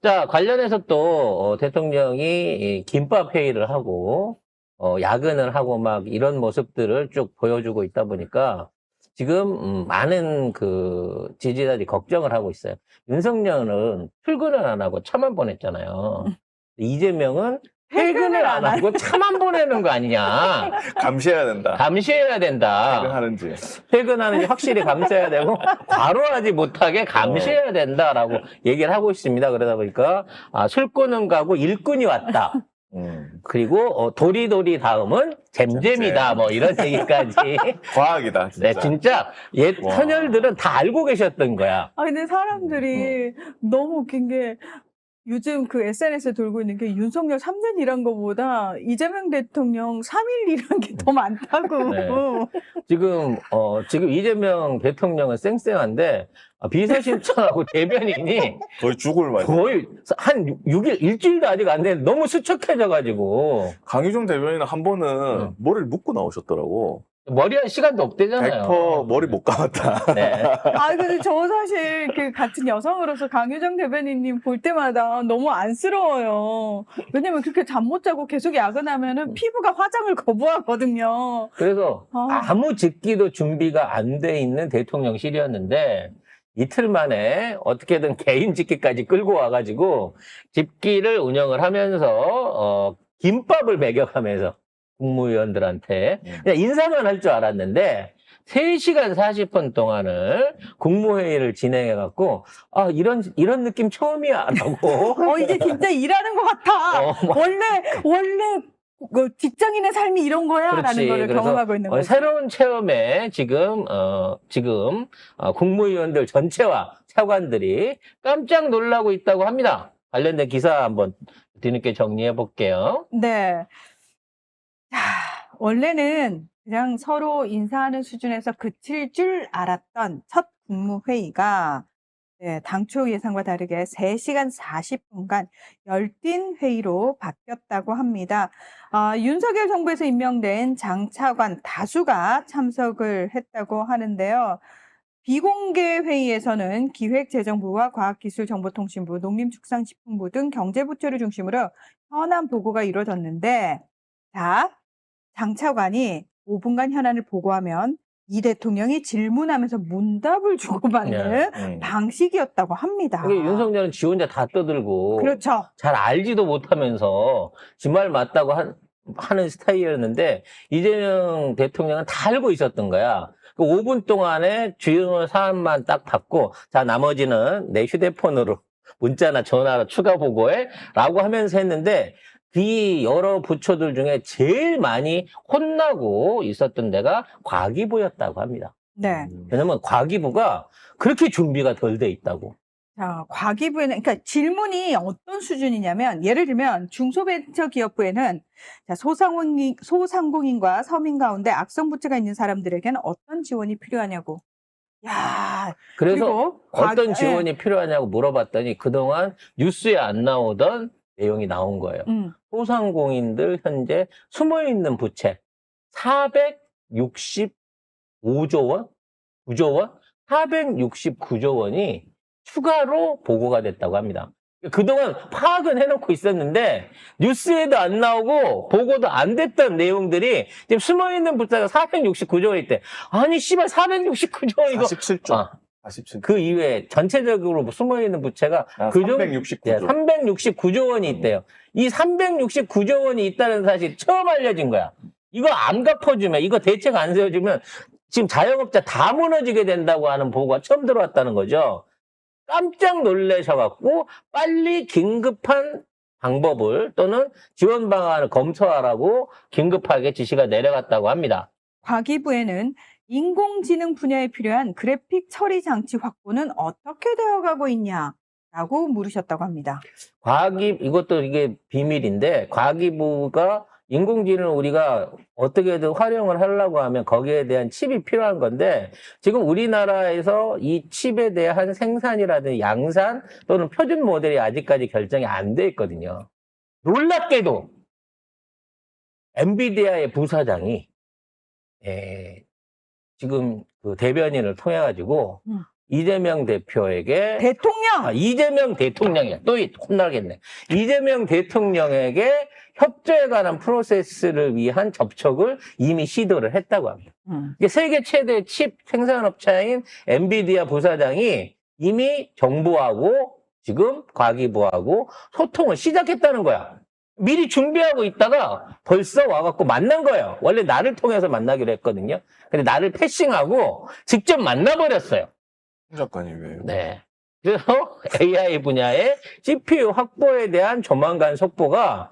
자, 관련해서 또 대통령이 이 김밥 회의를 하고 야근을 하고 막 이런 모습들을 쭉 보여주고 있다 보니까 지금 많은 그 지지자들이 걱정을 하고 있어요. 윤석열은 출근을 안 하고 차만 보냈잖아요. 이재명은 퇴근을 안 하고 차만 보내는 거 아니냐. 감시해야 된다. 감시해야 된다. 퇴근하는지. 퇴근하는지 확실히 감시해야 되고 과로하지 못하게 감시해야 된다라고 얘기를 하고 있습니다. 그러다 보니까 술꾼은 가고 일꾼이 왔다. 그리고 도리도리 다음은 잼잼이다. 뭐 이런 얘기까지. 과학이다, 진짜. 네, 진짜 옛 와. 선열들은 다 알고 계셨던 거야. 아, 근데 사람들이 너무 웃긴 게 요즘 그 SNS에 돌고 있는 게 윤석열 3년 일한 거보다 이재명 대통령 3일 일한 게 더 많다고. 네. 지금 이재명 대통령은 쌩쌩한데 비서실장하고 대변인이 거의 죽을 맛. 거의 한 6일, 일주일도 아직 안 됐는데 너무 수척해져가지고 강희종 대변인은 한 번은 머리를 묶고 나오셨더라고. 머리 할 시간도 없대잖아요. 100% 머리 못 감았다. 네. 아, 근데 저 사실 그 같은 여성으로서 강유정 대변인님 볼 때마다 너무 안쓰러워요. 왜냐면 그렇게 잠 못 자고 계속 야근하면은 피부가 화장을 거부하거든요. 그래서 아. 아무 집기도 준비가 안 돼 있는 대통령실이었는데 이틀 만에 어떻게든 개인 집기까지 끌고 와가지고 집기를 운영을 하면서 김밥을 먹여가면서 국무위원들한테 그냥 인사만 할 줄 알았는데 3시간 40분 동안을 국무회의를 진행해갖고 이런 느낌 처음이야 라고 이제 진짜 일하는 것 같아. 막- 원래 그 직장인의 삶이 이런 거야 라는 그렇지. 거를 그래서 경험하고 있는 거죠. 새로운 체험에 지금 국무위원들 전체와 차관들이 깜짝 놀라고 있다고 합니다. 관련된 기사 한번 뒤늦게 정리해 볼게요. 네. 자, 원래는 그냥 서로 인사하는 수준에서 그칠 줄 알았던 첫 국무회의가 당초 예상과 다르게 3시간 40분간 열띤 회의로 바뀌었다고 합니다. 윤석열 정부에서 임명된 장차관 다수가 참석을 했다고 하는데요. 비공개 회의에서는 기획재정부와 과학기술정보통신부, 농림축산식품부 등 경제부처를 중심으로 현안 보고가 이루어졌는데 자, 장차관이 5분간 현안을 보고하면 이 대통령이 질문하면서 문답을 주고받는 방식이었다고 합니다. 이게 윤석열은 지 혼자 다 떠들고 그렇죠. 잘 알지도 못하면서 지 말 맞다고 하는 스타일이었는데 이재명 대통령은 다 알고 있었던 거야. 그 5분 동안에 주요 사안만 딱 받고 자 나머지는 내 휴대폰으로 문자나 전화로 추가 보고해 라고 하면서 했는데 이 여러 부처들 중에 제일 많이 혼나고 있었던 데가 과기부였다고 합니다. 네. 왜냐면 과기부가 그렇게 준비가 덜 돼 있다고. 자, 과기부에는, 그러니까 질문이 어떤 수준이냐면, 예를 들면, 중소벤처기업부에는, 자, 소상공인과 서민 가운데 악성부채가 있는 사람들에게는 어떤 지원이 필요하냐고. 야, 그래서 그리고 어떤 지원이 필요하냐고 물어봤더니 그동안 뉴스에 안 나오던 내용이 나온 거예요. 소상공인들 현재 숨어있는 부채 465조 원? 9조 원? 469조 원이 추가로 보고가 됐다고 합니다. 그동안 파악은 해놓고 있었는데 뉴스에도 안 나오고 보고도 안 됐던 내용들이 지금 숨어있는 부채가 469조 원 있대. 아니 씨발 469조 원 이거 47조. 47조. 그 이외에 전체적으로 숨어있는 부채가 그 정도 369조. 369조 원이 있대요. 이 369조 원이 있다는 사실 처음 알려진 거야. 이거 안 갚아주면, 이거 대책 안 세워주면 지금 자영업자 다 무너지게 된다고 하는 보고가 처음 들어왔다는 거죠. 깜짝 놀라셔갖고 빨리 긴급한 방법을 또는 지원 방안을 검토하라고 긴급하게 지시가 내려갔다고 합니다. 과기부에는 인공지능 분야에 필요한 그래픽 처리 장치 확보는 어떻게 되어가고 있냐라고 물으셨다고 합니다. 이것도 이게 비밀인데, 과기부가 인공지능을 우리가 어떻게든 활용을 하려고 하면 거기에 대한 칩이 필요한 건데, 지금 우리나라에서 이 칩에 대한 생산이라든지 양산 또는 표준 모델이 아직까지 결정이 안 돼 있거든요. 놀랍게도 엔비디아의 부사장이 지금 그 대변인을 통해 가지고 이재명 대표에게 대통령! 이재명 대통령이야. 또 혼나겠네. 이재명 대통령에게 협조에 관한 프로세스를 위한 접촉을 이미 시도를 했다고 합니다. 이게 세계 최대 칩 생산업체인 엔비디아 부사장이 이미 정부하고 지금 과기부하고 소통을 시작했다는 거야. 미리 준비하고 있다가 벌써 와갖고 만난 거예요. 원래 나를 통해서 만나기로 했거든요. 근데 나를 패싱하고 직접 만나버렸어요. 작가님 왜요? 네. 그래서 AI 분야의 CPU 확보에 대한 조만간 속보가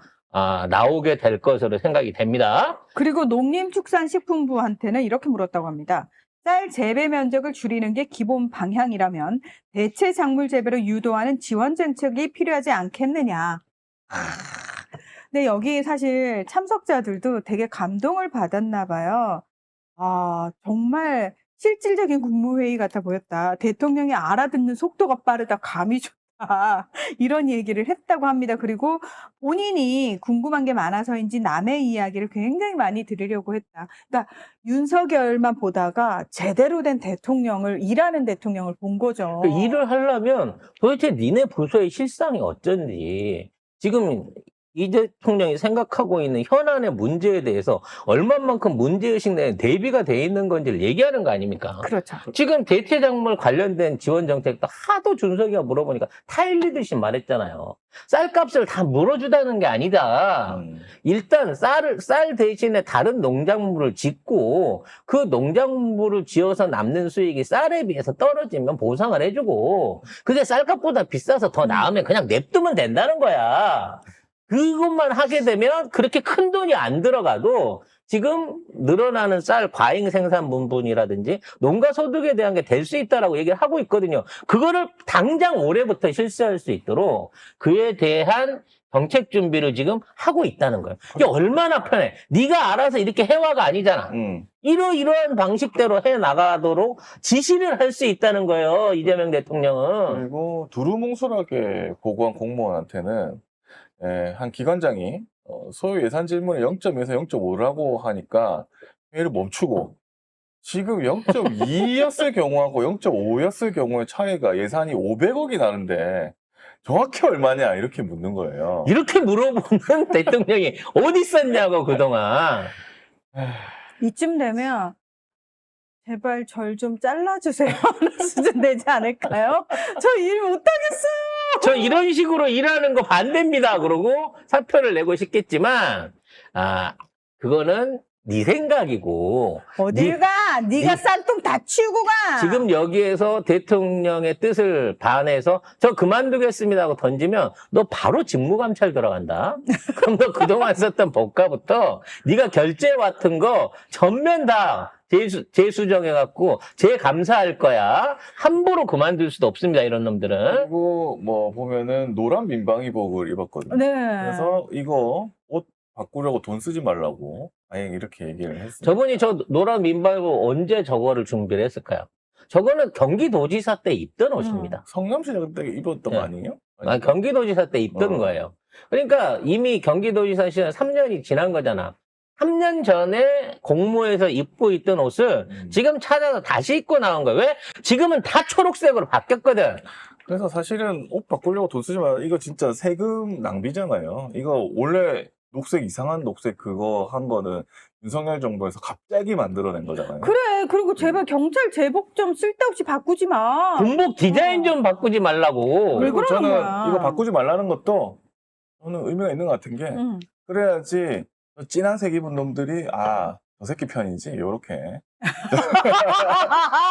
나오게 될 것으로 생각이 됩니다. 그리고 농림축산식품부한테는 이렇게 물었다고 합니다. 쌀 재배 면적을 줄이는 게 기본 방향이라면 대체 작물 재배를 유도하는 지원 정책이 필요하지 않겠느냐. 근데 여기 사실 참석자들도 되게 감동을 받았나 봐요. 정말 실질적인 국무회의 같아 보였다. 대통령이 알아듣는 속도가 빠르다. 감이 좋다. 이런 얘기를 했다고 합니다. 그리고 본인이 궁금한 게 많아서인지 남의 이야기를 굉장히 많이 들으려고 했다. 그러니까 윤석열만 보다가 제대로 된 대통령을, 일하는 대통령을 본 거죠. 그 일을 하려면 도대체 니네 부서의 실상이 어쩐지 지금 이 대통령이 생각하고 있는 현안의 문제에 대해서 얼마만큼 문제의식 내에 대비가 돼 있는 건지를 얘기하는 거 아닙니까? 그렇죠. 지금 대체작물 관련된 지원 정책도 하도 준석이가 물어보니까 타일리듯이 말했잖아요. 쌀값을 다 물어주다는 게 아니다. 일단 쌀 대신에 다른 농작물을 짓고 그 농작물을 지어서 남는 수익이 쌀에 비해서 떨어지면 보상을 해주고 그게 쌀값보다 비싸서 더 나으면 그냥 냅두면 된다는 거야. 그것만 하게 되면 그렇게 큰 돈이 안 들어가도 지금 늘어나는 쌀 과잉 생산 부분이라든지 농가 소득에 대한 게 될 수 있다라고 얘기를 하고 있거든요. 그거를 당장 올해부터 실시할 수 있도록 그에 대한 정책 준비를 지금 하고 있다는 거예요. 이게 얼마나 편해. 네가 알아서 이렇게 해와가 아니잖아. 이러이러한 방식대로 해나가도록 지시를 할 수 있다는 거예요. 이재명 대통령은. 그리고 두루뭉술하게 보고한 공무원한테는 한 기관장이 소요 예산 질문에 0.2에서 0.5라고 하니까 회의를 멈추고 지금 0.2였을 경우하고 0.5였을 경우의 차이가 예산이 500억이 나는데 정확히 얼마냐 이렇게 묻는 거예요. 이렇게 물어보는 대통령이 어디 있었냐고 그동안. 이쯤 되면 제발 절 좀 잘라주세요 하는 수준 되지 않을까요? 저 일 못하겠어요. 저 이런 식으로 일하는 거 반대입니다. 그러고 사표를 내고 싶겠지만 그거는 네 생각이고 어딜 가? 네가 쌀통 다 치우고 가. 지금 여기에서 대통령의 뜻을 반해서 저 그만두겠습니다 하고 던지면 너 바로 직무감찰 들어간다. 그럼 너 그동안 썼던 법과부터 네가 결제 같은 거 전면 다 재수정해갖고 재감사할 거야. 함부로 그만둘 수도 없습니다. 이런 놈들은. 그리고 뭐 보면은 노란 민방위복을 입었거든요. 네. 그래서 이거 옷 바꾸려고 돈 쓰지 말라고 아예 이렇게 얘기를 했어요. 저분이 저 노란 민발고 언제 저거를 준비를 했을까요? 저거는 경기도지사 때 입던 옷입니다. 성남시장 그때 입었던 네. 거 아니에요? 경기도지사 때 입던 거예요. 그러니까 이미 경기도지사 시절 3년이 지난 거잖아. 3년 전에 공모해서 입고 있던 옷을 지금 찾아서 다시 입고 나온 거예요. 왜? 지금은 다 초록색으로 바뀌었거든. 그래서 사실은 옷 바꾸려고 돈 쓰지 말라. 이거 진짜 세금 낭비잖아요. 이거 원래 녹색 이상한 녹색 그거 한 거는 윤석열 정부에서 갑자기 만들어낸 거잖아요. 그래. 그리고 제발 경찰 제복 좀 쓸데없이 바꾸지 마. 군복 디자인 좀 바꾸지 말라고. 왜 그리고 그러는 저는 거야? 이거 바꾸지 말라는 것도 저는 의미가 있는 것 같은 게 그래야지 진한 색 입은 놈들이 저 새끼 편이지 요렇게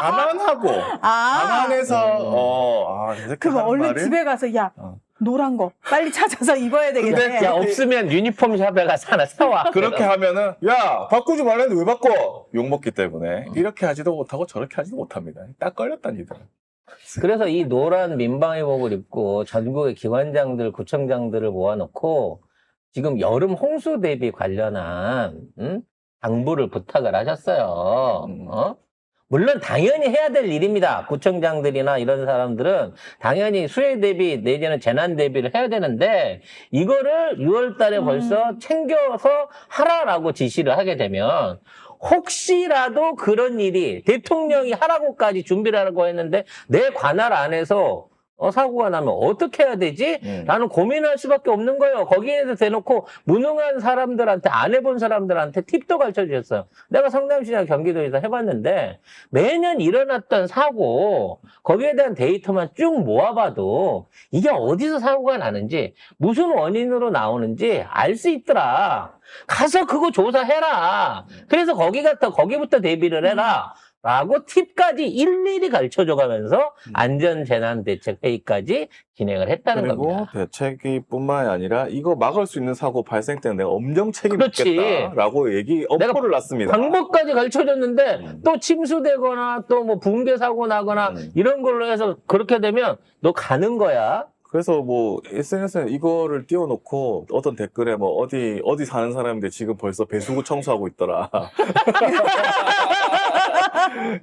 감안하고 감안해서 저 새끼 그럼 하는 얼른 말을 집에 가서 노란 거 빨리 찾아서 입어야 되겠네. 야, 없으면 유니폼 샵에 가서 하나 사와. 그렇게 하면은 야 바꾸지 말랬는데 왜 바꿔? 욕먹기 때문에 이렇게 하지도 못하고 저렇게 하지도 못합니다. 딱 걸렸다 니들. 그래서 이 노란 민방위복을 입고 전국의 기관장들, 구청장들을 모아놓고 지금 여름 홍수 대비 관련한 당부를 부탁을 하셨어요. 물론 당연히 해야 될 일입니다. 구청장들이나 이런 사람들은 당연히 수해 대비 내지는 재난 대비를 해야 되는데 이거를 6월 달에 벌써 챙겨서 하라라고 지시를 하게 되면 혹시라도 그런 일이 대통령이 하라고까지 준비를 하라고 했는데 내 관할 안에서 사고가 나면 어떻게 해야 되지? 라는 고민할 수밖에 없는 거예요. 거기에서 대놓고 무능한 사람들한테, 안 해본 사람들한테 팁도 가르쳐 주셨어요. 내가 성남시나 경기도에서 해봤는데 매년 일어났던 사고, 거기에 대한 데이터만 쭉 모아봐도 이게 어디서 사고가 나는지, 무슨 원인으로 나오는지 알 수 있더라. 가서 그거 조사해라. 그래서 거기부터 대비를 해라. 라고 팁까지 일일이 가르쳐줘 가면서 안전재난대책회의까지 진행을 했다는 그리고 겁니다. 대책이 뿐만이 아니라 이거 막을 수 있는 사고 발생 때는 내가 엄정 그렇지. 책임있겠다라고 엄포를 놨습니다. 방법까지 가르쳐줬는데 또 침수되거나 또 뭐 붕괴 사고 나거나 이런 걸로 해서 그렇게 되면 너 가는 거야. 그래서 뭐 SNS에 이거를 띄워놓고 어떤 댓글에 뭐 어디 사는 사람인데 지금 벌써 배수구 청소하고 있더라.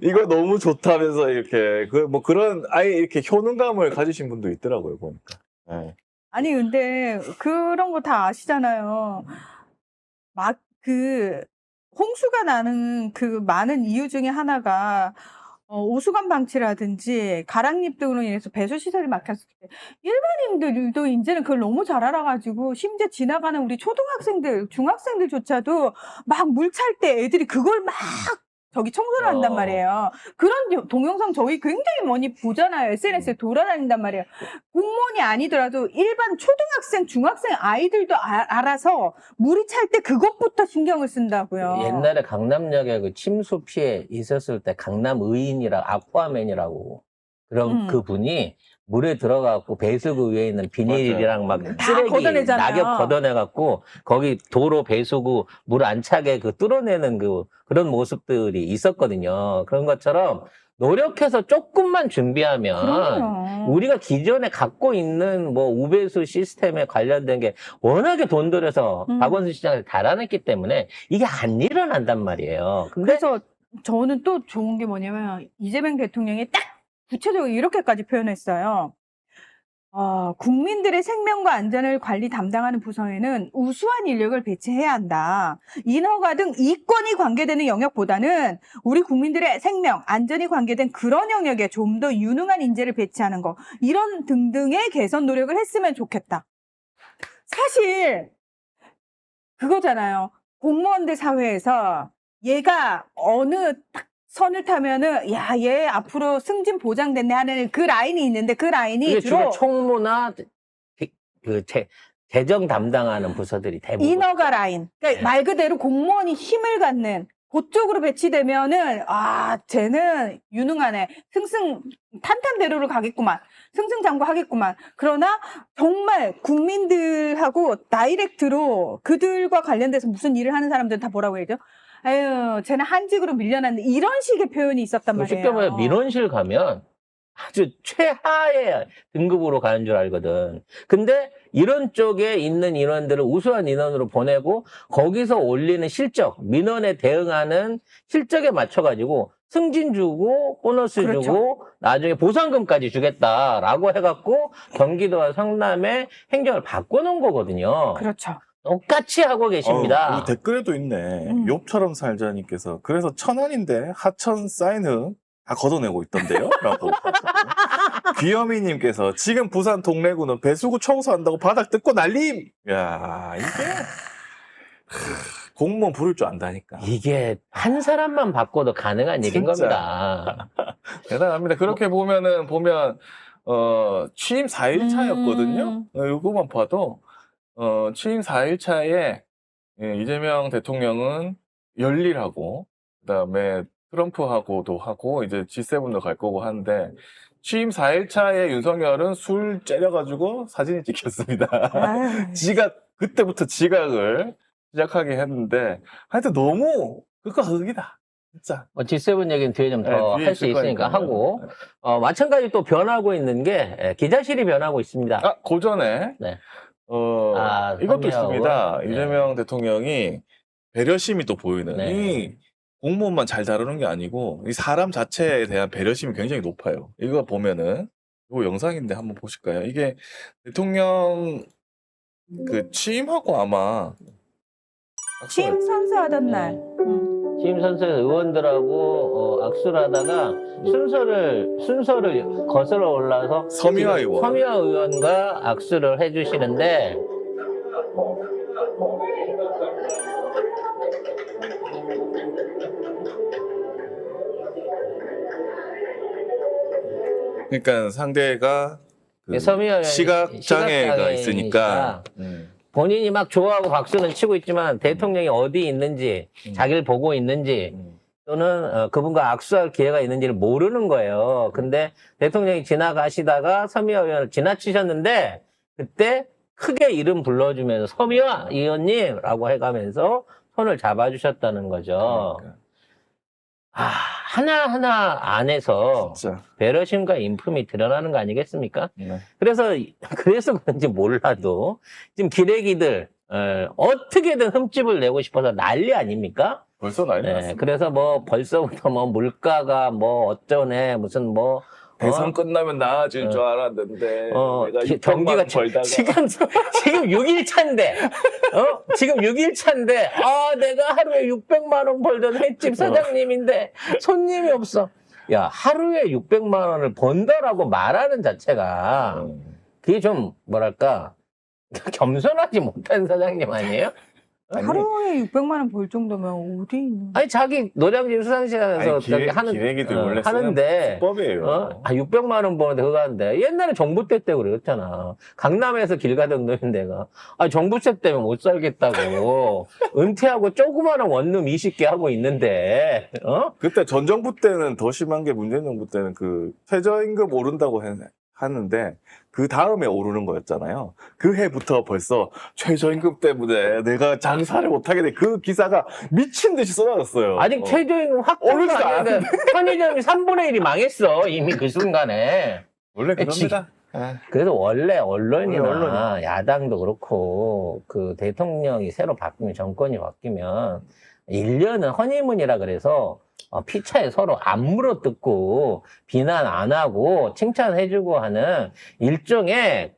이거 너무 좋다면서 이렇게 뭐 그런 아예 이렇게 효능감을 가지신 분도 있더라고요 보니까. 네. 아니 근데 그런 거 다 아시잖아요. 막 홍수가 나는 그 많은 이유 중에 하나가 오수관 방치라든지 가랑잎 등으로 인해서 배수 시설이 막혔을 때 일반인들도 이제는 그걸 너무 잘 알아가지고 심지어 지나가는 우리 초등학생들, 중학생들조차도 막 물 찰 때 애들이 그걸 막 저기 청소를 한단 말이에요. 그런 동영상 저희 굉장히 많이 보잖아요. SNS에 돌아다닌단 말이에요. 공무원이 아니더라도 일반 초등학생, 중학생 아이들도 알아서 물이 찰 때 그것부터 신경을 쓴다고요. 옛날에 강남역에 그 침수 피해 있었을 때 강남의인이라고 아쿠아맨이라고 그런 그분이 물에 들어가고 배수구 위에 있는 비닐이랑 막 다 쓰레기 걷어내잖아요. 낙엽 걷어내갖고 거기 도로 배수구 물 안 차게 뚫어내는 그런 모습들이 있었거든요. 그런 것처럼 노력해서 조금만 준비하면 그럼요. 우리가 기존에 갖고 있는 뭐 우배수 시스템에 관련된 게 워낙에 돈 들여서 박원순 시장에서 달아냈기 때문에 이게 안 일어난단 말이에요. 근데 그래서 저는 또 좋은 게 뭐냐면 이재명 대통령이 딱 구체적으로 이렇게까지 표현했어요. 국민들의 생명과 안전을 관리 담당하는 부서에는 우수한 인력을 배치해야 한다. 인허가 등 이권이 관계되는 영역보다는 우리 국민들의 생명, 안전이 관계된 그런 영역에 좀 더 유능한 인재를 배치하는 거, 이런 등등의 개선 노력을 했으면 좋겠다. 사실 그거잖아요. 공무원들 사회에서 얘가 어느 딱 선을 타면은 얘 앞으로 승진 보장됐네 하는 그 라인이 있는데 그 라인이 이게 주로 주로 총무나 재정 담당하는 부서들이 대부분 인허가 라인. 그러니까 말 그대로 공무원이 힘을 갖는 그쪽으로 배치되면은 쟤는 유능하네. 탄탄대로를 가겠구만. 승승장구하겠구만. 그러나 정말 국민들하고 다이렉트로 그들과 관련돼서 무슨 일을 하는 사람들은 다 뭐라고 해야죠? 아유, 쟤는 한직으로 밀려났네. 이런 식의 표현이 있었단 말이에요. 쉽게 말해 민원실 가면 아주 최하의 등급으로 가는 줄 알거든. 근데 이런 쪽에 있는 인원들을 우수한 인원으로 보내고 거기서 올리는 실적, 민원에 대응하는 실적에 맞춰가지고 승진 주고 보너스 그렇죠. 주고 나중에 보상금까지 주겠다라고 해갖고 경기도와 성남의 행정을 바꿔놓은 거거든요. 그렇죠. 똑같이 하고 계십니다. 여기 댓글에도 있네. 욥처럼 살자님께서 그래서 천안인데 하천 쌓인 후 다 걷어내고 있던데요? 라고. 귀여미님께서 지금 부산 동래구는 배수구 청소한다고 바닥 뜯고 난림! 야 이게 공무원 부를 줄 안다니까. 이게 한 사람만 바꿔도 가능한 일인 진짜. 겁니다. 대단합니다. 그렇게 보면 취임 4일 차였거든요. 이거만 봐도 취임 4일 차에 이재명 대통령은 열일하고 그다음에 트럼프하고도 하고 이제 G7도 갈 거고 하는데 취임 4일 차에 윤석열은 술 째려가지고 사진이 찍혔습니다. 그때부터 지각을 시작하게 했는데 하여튼 너무 극과 극이다. 진짜. G7 얘기는 뒤에 좀 더 뒤에 할 수 있을 있으니까 거니까요. 하고 마찬가지 또 변하고 있는 게 기자실이 변하고 있습니다. 그 전에 네. 이것도 선미하고, 있습니다. 네. 이재명 대통령이 배려심이 또 보이는 네. 이 공무원만 잘 다루는 게 아니고 이 사람 자체에 대한 배려심이 굉장히 높아요. 이거 보면은 이거 영상인데 한번 보실까요? 이게 대통령 취임하고 아마 취임 선서하던 날. 취임 선서에서 의원들하고 악수를 하다가 순서를 거슬러 올라서 서미화 의원. 서미화 의원과 악수를 해주시는데 그러니까 상대가 그 서미화 의원이 시각장애가 있으니까 본인이 막 좋아하고 박수는 치고 있지만 대통령이 어디 있는지 자기를 보고 있는지 또는 그분과 악수할 기회가 있는지를 모르는 거예요. 근데 대통령이 지나가시다가 서미화 의원을 지나치셨는데 그때 크게 이름 불러주면서 서미화 의원님라고 해가면서 손을 잡아주셨다는 거죠. 그러니까. 하나하나 안에서 진짜. 배려심과 인품이 드러나는 거 아니겠습니까? 네. 그래서 그런지 몰라도 지금 기레기들 어떻게든 흠집을 내고 싶어서 난리 아닙니까? 벌써 난리 네, 났습니다. 그래서 뭐 벌써부터 뭐 물가가 뭐 어쩌네 무슨 뭐 대선 끝나면 나아질 줄 알았는데 내가 경기가 600만 벌다가 지금 6일 차인데 지금 6일 차인데 내가 하루에 600만 원 벌던 횟집 사장님인데 손님이 없어. 야, 하루에 600만 원을 번다라고 말하는 자체가 그게 좀 뭐랄까 겸손하지 못한 사장님 아니에요? 하루에 600만 원 벌 정도면 어디 있는? 아니 자기 노량진 수산시장에서 저기 하는 기레기들 원래 하는데 수법이에요. 600만 원 버는데 그거 하는데 옛날에 정부 때 그랬잖아. 강남에서 길 가던 놈인 데가 정부세 때문에 못 살겠다고 은퇴하고 조그마한 원룸 20개 하고 있는데 그때 전 정부 때는 더 심한 게 문재인 정부 때는 그 최저임금 오른다고 하는데 그 다음에 오르는 거였잖아요. 그 해부터 벌써 최저임금 때문에 내가 장사를 못하게 돼. 그 기사가 미친 듯이 쏟아졌어요. 아직 최저임금 확정도 오르지도 아닌데 편의점이 3분의 1이 망했어. 이미 그 순간에. 원래 그럽니다. 그래서 원래 언론이나 언론이. 야당도 그렇고 그 대통령이 새로 바뀌면 정권이 바뀌면 1년은 허니문이라 그래서 피차에 서로 안 물어뜯고 비난 안 하고 칭찬해주고 하는 일종의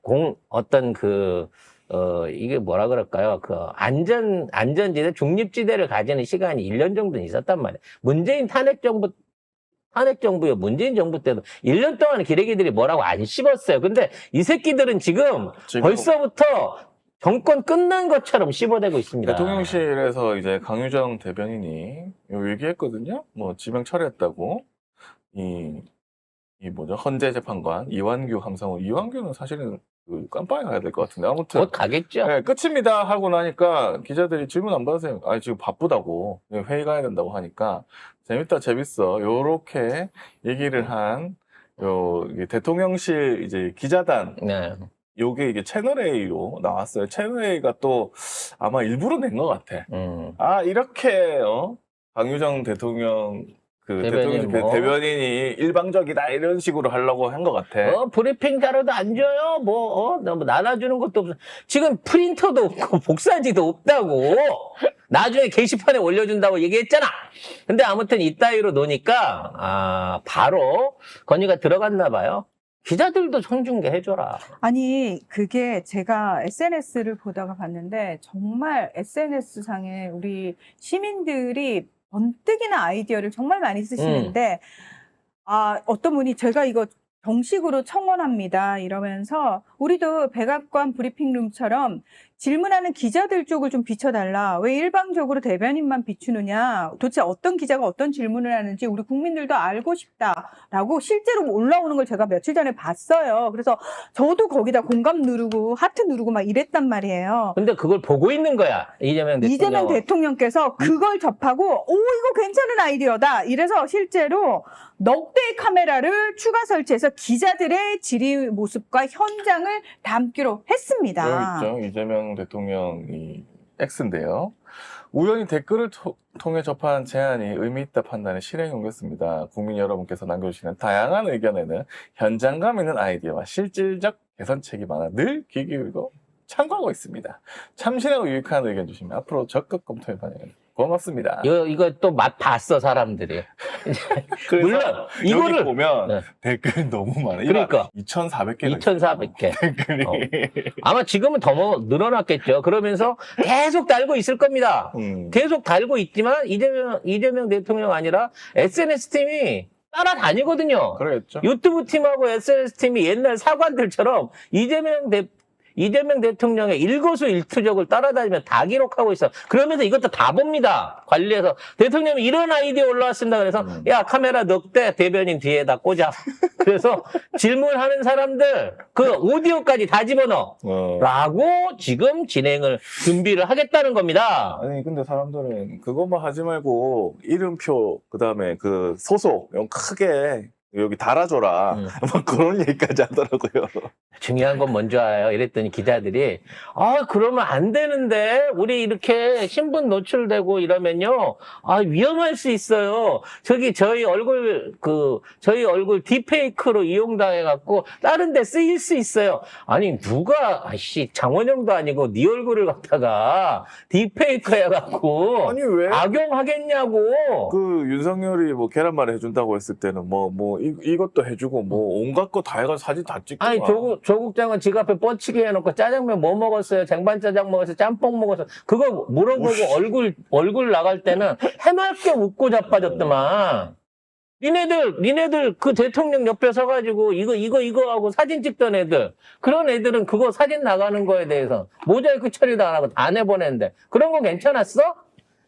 이게 뭐라 그럴까요? 그 안전지대, 중립지대를 가지는 시간이 1년 정도는 있었단 말이에요. 문재인 탄핵 정부요. 문재인 정부 때도 1년 동안 기레기들이 뭐라고 안 씹었어요. 근데 이 새끼들은 지금 벌써부터 정권 끝난 것처럼 씹어대고 있습니다. 대통령실에서 이제 강유정 대변인이 얘기했거든요. 뭐 지명 철회했다고. 뭐죠? 헌재 재판관 이완규 함성호. 이완규는 사실은 그 깜빵에 가야 될 것 같은데 아무튼 곧 가겠죠. 네, 끝입니다 하고 나니까 기자들이 질문 안 받으세요. 지금 바쁘다고 회의 가야 된다고 하니까 재밌다 재밌어 요렇게 얘기를 한 대통령실 이제 기자단. 네. 요게 이게 채널A로 나왔어요. 채널A가 또 아마 일부러 낸 것 같아. 이렇게, 강유정 대통령, 대변인이 일방적이다, 이런 식으로 하려고 한 것 같아. 브리핑 자료도 안 줘요? 나눠주는 것도 없어. 지금 프린터도 없고, 복사지도 없다고. 나중에 게시판에 올려준다고 얘기했잖아. 근데 아무튼 이따위로 노니까, 바로 건의가 들어갔나 봐요. 기자들도 성중계 해줘라. 아니, 그게 제가 SNS를 보다가 봤는데 정말 SNS상에 우리 시민들이 번뜩이나 아이디어를 정말 많이 쓰시는데 어떤 분이 제가 이거 정식으로 청원합니다 이러면서 우리도 백악관 브리핑룸처럼 질문하는 기자들 쪽을 좀 비춰달라. 왜 일방적으로 대변인만 비추느냐. 도대체 어떤 기자가 어떤 질문을 하는지 우리 국민들도 알고 싶다라고 실제로 올라오는 걸 제가 며칠 전에 봤어요. 그래서 저도 거기다 공감 누르고 하트 누르고 막 이랬단 말이에요. 근데 그걸 보고 있는 거야. 이재명 대통령께서 그걸 접하고 이거 괜찮은 아이디어다. 이래서 실제로 넉 대의 카메라를 추가 설치해서 기자들의 질의 모습과 현장을 담기로 했습니다. 여기 있죠. 이재명 대통령이 X인데요. 우연히 댓글을 통해 접한 제안이 의미 있다 판단해 실행에 옮겼습니다. 국민 여러분께서 남겨주시는 다양한 의견에는 현장감 있는 아이디어와 실질적 개선책이 많아 늘 귀 기울이고 참고하고 있습니다. 참신하고 유익한 의견 주시면 앞으로 적극 검토해 봐야겠습니다. 고맙습니다. 이거 또 맛 봤어, 사람들이. 그래서 물론, 여기 이거를. 보면 네. 댓글이 너무 많아요. 그러니까. 2,400개가 2,400개. 댓글이. 아마 지금은 더 늘어났겠죠. 그러면서 계속 달고 있을 겁니다. 계속 달고 있지만, 이재명 대통령 아니라 SNS 팀이 따라다니거든요. 그러겠죠. 유튜브 팀하고 SNS 팀이 옛날 사관들처럼 이재명 대통령의 일거수일투족을 따라다니면 다 기록하고 있어. 그러면서 이것도 다 봅니다. 관리해서. 대통령이 이런 아이디어 올라왔습니다. 그래서 야, 카메라 넉대 대변인 뒤에다 꽂아. 그래서 질문하는 사람들 그 오디오까지 다 집어넣어. 라고 지금 준비를 하겠다는 겁니다. 아니 근데 사람들은 그것만 하지 말고 이름표 그다음에 그 소속 이런 크게 여기 달아줘라 막 그런 얘기까지 하더라고요. 중요한 건 뭔지 알아요? 이랬더니 기자들이 그러면 안 되는데 우리 이렇게 신분 노출되고 이러면요 위험할 수 있어요. 저희 얼굴 딥페이크로 이용당해갖고 다른 데 쓰일 수 있어요. 아니 누가 장원영도 아니고 네 얼굴을 갖다가 딥페이크 해갖고 아니 왜 악용하겠냐고. 그 윤석열이 뭐 계란말이 해준다고 했을 때는 이것도 해주고 온갖 거 다 해가지고 사진 다 찍고. 아니 조국 장관 집 앞에 뻗치게 해놓고 짜장면 뭐 먹었어요? 쟁반짜장 먹었어요? 짬뽕 먹었어요? 그거 물어보고 얼굴 나갈 때는 해맑게 웃고 자빠졌더만. 니네들 그 대통령 옆에 서가지고 이거 하고 사진 찍던 애들, 그런 애들은 그거 사진 나가는 거에 대해서 모자이크 처리도 안 하고 다 내보냈는데 그런 거 괜찮았어?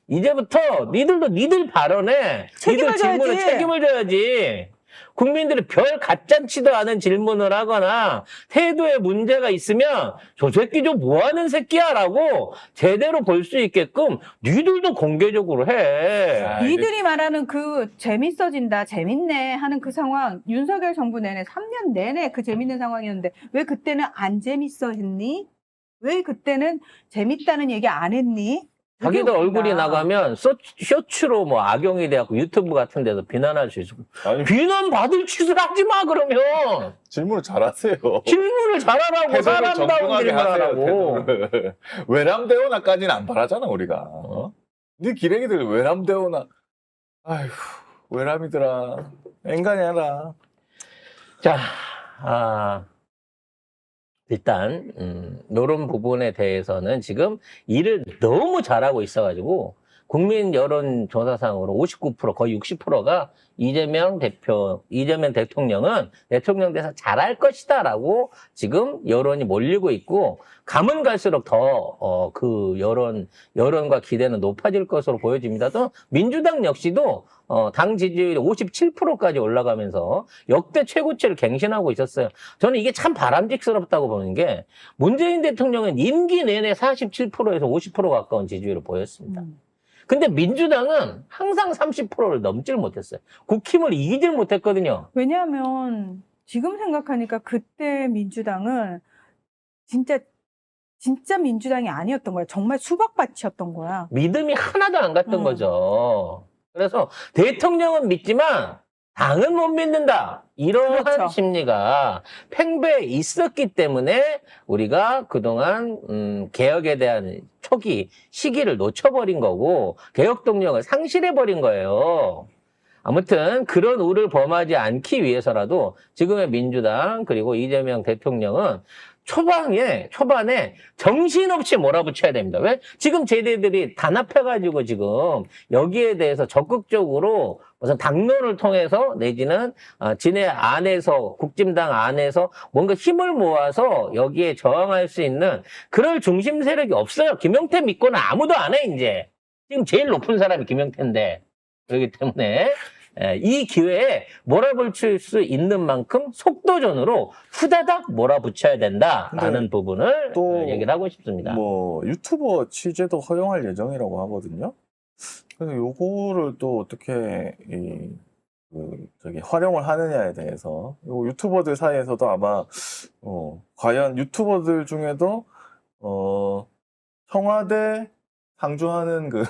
이제부터 니들 발언에 니들 질문에 책임을 져야지. 국민들이 별 가짠치도 않은 질문을 하거나 태도에 문제가 있으면 저 새끼 좀 뭐하는 새끼야 라고 제대로 볼 수 있게끔 니들도 공개적으로 해. 니들이 말하는 그 재밌어진다, 재밌네 하는 그 상황, 윤석열 정부 내내 3년 내내 그 재밌는 상황이었는데 왜 그때는 안 재밌어 했니? 왜 그때는 재밌다는 얘기 안 했니? 자기들 얼굴이 나가면 쇼츠로 악용이 돼갖고 유튜브 같은 데서 비난할 수 있고. 비난 받을 짓을 하지 마, 그러면. 질문을 잘하세요. 질문을 잘하라고, 사람다운 질문하라고. 외람되오나까지는 안 바라잖아, 우리가. 네 기레기들 외람되오나. 아휴, 외람이더라. 앵간히 하라. 자, 일단 이런 부분에 대해서는 지금 일을 너무 잘하고 있어가지고 국민 여론조사상으로 59% 거의 60%가 이재명 대통령은 대통령 돼서 잘할 것이다라고 지금 여론이 몰리고 있고 가면 갈수록 더 그 여론과 기대는 높아질 것으로 보여집니다. 또 민주당 역시도 당 지지율이 57%까지 올라가면서 역대 최고치를 갱신하고 있었어요. 저는 이게 참 바람직스럽다고 보는 게 문재인 대통령은 임기 내내 47%에서 50% 가까운 지지율을 보였습니다. 근데 민주당은 항상 30%를 넘질 못했어요. 국힘을 이기질 못했거든요. 왜냐하면 지금 생각하니까 그때 민주당은 진짜 민주당이 아니었던 거야. 정말 수박밭이었던 거야. 믿음이 하나도 안 갔던 거죠. 그래서 대통령은 믿지만 당은 못 믿는다. 이러한 그렇죠. 심리가 팽배해 있었기 때문에 우리가 그동안 개혁에 대한 초기 시기를 놓쳐버린 거고 개혁 동력을 상실해버린 거예요. 아무튼 그런 우를 범하지 않기 위해서라도 지금의 민주당 그리고 이재명 대통령은 초반에 정신없이 몰아붙여야 됩니다. 왜? 지금 쟤네들이 단합해가지고 지금 여기에 대해서 적극적으로 무슨 당론을 통해서 내지는 진해 안에서 국진당 안에서 뭔가 힘을 모아서 여기에 저항할 수 있는 그럴 중심 세력이 없어요. 김용태 믿고는 아무도 안 해 이제. 지금 제일 높은 사람이 김용태인데 그렇기 때문에 이 기회에 몰아붙일 수 있는 만큼 속도전으로 후다닥 몰아붙여야 된다라는 부분을 또 얘기를 하고 싶습니다. 유튜버 취재도 허용할 예정이라고 하거든요. 그래서 요거를 또 어떻게 활용을 하느냐에 대해서 요 유튜버들 사이에서도 아마 과연 유튜버들 중에도 청와대 상주하는 그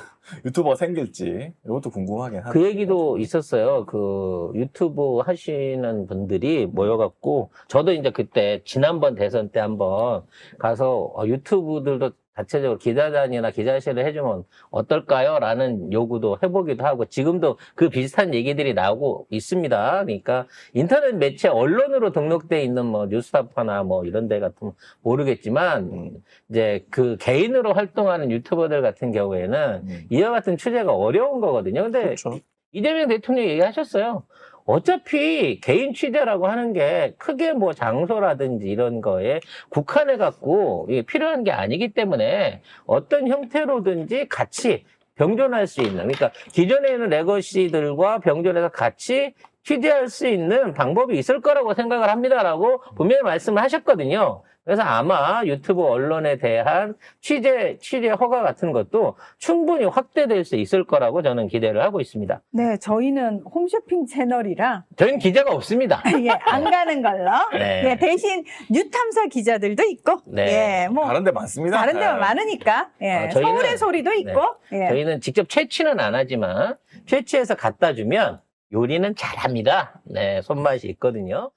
유튜버가 생길지 이것도 궁금하긴 하네요. 그 얘기도 있었어요. 그 유튜브 하시는 분들이 모여갖고 저도 이제 그때 지난번 대선 때 한번 가서 유튜브들도 자체적으로 기자단이나 기자실을 해주면 어떨까요? 라는 요구도 해보기도 하고 지금도 그 비슷한 얘기들이 나오고 있습니다. 그러니까 인터넷 매체 언론으로 등록돼 있는 뭐 뉴스타파나 뭐 이런 데 같은 모르겠지만 이제 그 개인으로 활동하는 유튜버들 같은 경우에는 이와 같은 취재가 어려운 거거든요. 근데 그렇죠. 이재명 대통령이 얘기하셨어요. 어차피 개인 취재라고 하는 게 크게 뭐 장소라든지 이런 거에 국한해 갖고 이게 필요한 게 아니기 때문에 어떤 형태로든지 같이 병존할 수 있는, 그러니까 기존에 있는 레거시들과 병존해서 같이 취재할 수 있는 방법이 있을 거라고 생각을 합니다라고 분명히 말씀을 하셨거든요. 그래서 아마 유튜브 언론에 대한 취재 허가 같은 것도 충분히 확대될 수 있을 거라고 저는 기대를 하고 있습니다. 네, 저희는 홈쇼핑 채널이라 저희는 기자가 없습니다. 예, 안 가는 걸로. 네. 예, 대신 뉴탐사 기자들도 있고, 네. 예, 뭐 다른 데 많습니다. 다른 데가 네. 많으니까, 예, 저희는- 서울의 소리도 있고, 예. 저희는 직접 채취는 안 하지만 채취해서 갖다 주면 요리는 잘합니다. 네, 손맛이 있거든요.